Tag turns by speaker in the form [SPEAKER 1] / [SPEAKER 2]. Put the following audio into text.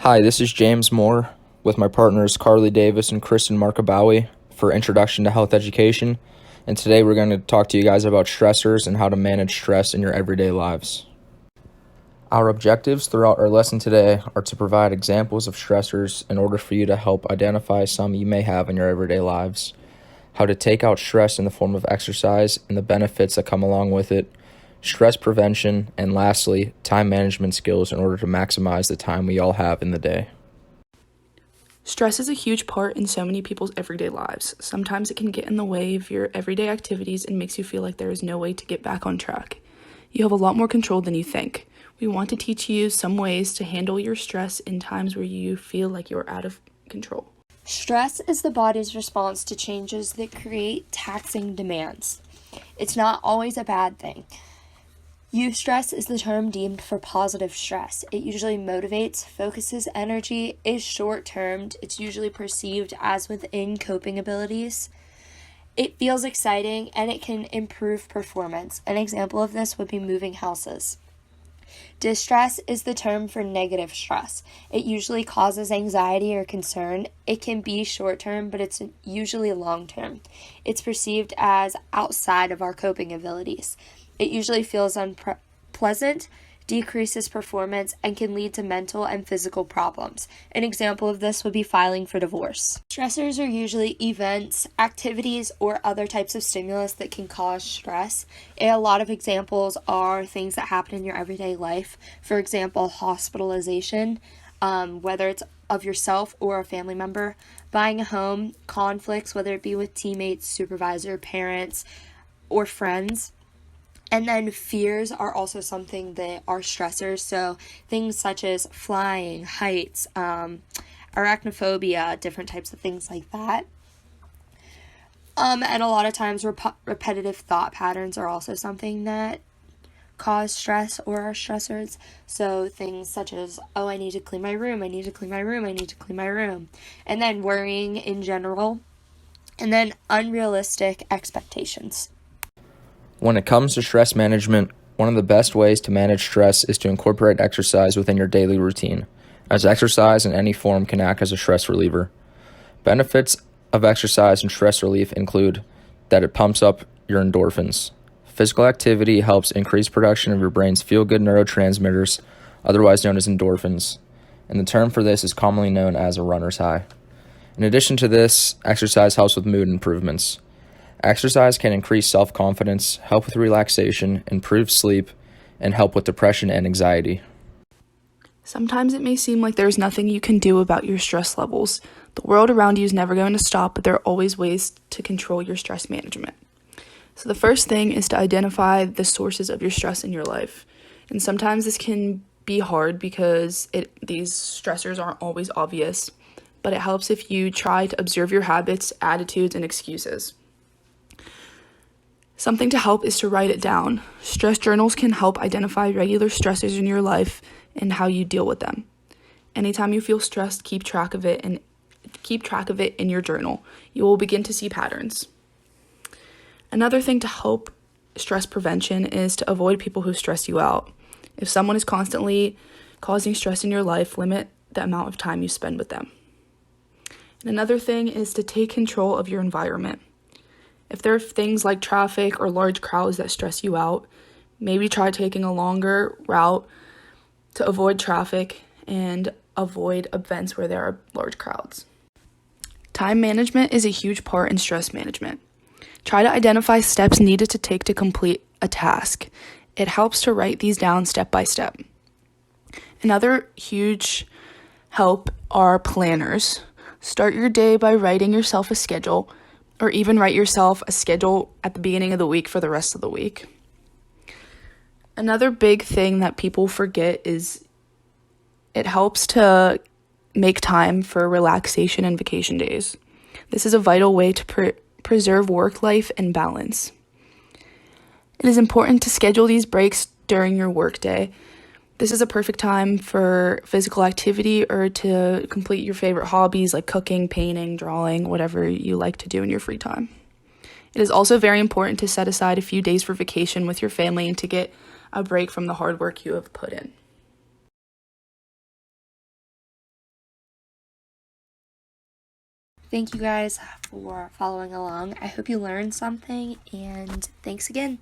[SPEAKER 1] Hi, this is James Moore with my partners Karli Davis and Kristen Markabawi for Introduction to Health Education. And today we're going to talk to you guys about stressors and how to manage stress in your everyday lives. Our objectives throughout our lesson today are to provide examples of stressors in order for you to help identify some you may have in your everyday lives, how to take out stress in the form of exercise and the benefits that come along with it, stress prevention, and lastly, time management skills in order to maximize the time we all have in the day.
[SPEAKER 2] Stress is a huge part in so many people's everyday lives. Sometimes it can get in the way of your everyday activities and makes you feel like there is no way to get back on track. You have a lot more control than you think. We want to teach you some ways to handle your stress in times where you feel like you're out of control.
[SPEAKER 3] Stress is the body's response to changes that create taxing demands. It's not always a bad thing. Eustress is the term deemed for positive stress. It usually motivates, focuses energy, is short-termed. It's usually perceived as within coping abilities. It feels exciting and it can improve performance. An example of this would be moving houses. Distress is the term for negative stress. It usually causes anxiety or concern. It can be short-term, but it's usually long-term. It's perceived as outside of our coping abilities. It usually feels unpleasant, decreases performance, and can lead to mental and physical problems. An example of this would be filing for divorce. Stressors are usually events, activities, or other types of stimulus that can cause stress. A lot of examples are things that happen in your everyday life. For example, hospitalization, whether it's of yourself or a family member, buying a home, conflicts, whether it be with teammates, supervisor, parents, or friends. And then fears are also something that are stressors. So things such as flying, heights, arachnophobia, different types of things like that. And a lot of times repetitive thought patterns are also something that cause stress or are stressors. So things such as, I need to clean my room, I need to clean my room, I need to clean my room. And then worrying in general. And then unrealistic expectations.
[SPEAKER 1] When it comes to stress management, one of the best ways to manage stress is to incorporate exercise within your daily routine, as exercise in any form can act as a stress reliever. Benefits of exercise and stress relief include that it pumps up your endorphins. Physical activity helps increase production of your brain's feel-good neurotransmitters, otherwise known as endorphins, and the term for this is commonly known as a runner's high. In addition to this, exercise helps with mood improvements. Exercise can increase self-confidence, help with relaxation, improve sleep, and help with depression and anxiety.
[SPEAKER 2] Sometimes it may seem like there's nothing you can do about your stress levels. The world around you is never going to stop, but there are always ways to control your stress management. So the first thing is to identify the sources of your stress in your life. And sometimes this can be hard because these stressors aren't always obvious, but it helps if you try to observe your habits, attitudes, and excuses. Something to help is to write it down. Stress journals can help identify regular stressors in your life and how you deal with them. Anytime you feel stressed, keep track of it in your journal. You will begin to see patterns. Another thing to help stress prevention is to avoid people who stress you out. If someone is constantly causing stress in your life, limit the amount of time you spend with them. And another thing is to take control of your environment. If there are things like traffic or large crowds that stress you out, maybe try taking a longer route to avoid traffic and avoid events where there are large crowds. Time management is a huge part in stress management. Try to identify steps needed to take to complete a task. It helps to write these down step by step. Another huge help are planners. Start your day by writing yourself a schedule, or even write yourself a schedule at the beginning of the week for the rest of the week. Another big thing that people forget is it helps to make time for relaxation and vacation days. This is a vital way to preserve work life and balance. It is important to schedule these breaks during your workday. This is a perfect time for physical activity or to complete your favorite hobbies like cooking, painting, drawing, whatever you like to do in your free time. It is also very important to set aside a few days for vacation with your family and to get a break from the hard work you have put in.
[SPEAKER 3] Thank you guys for following along. I hope you learned something, and thanks again.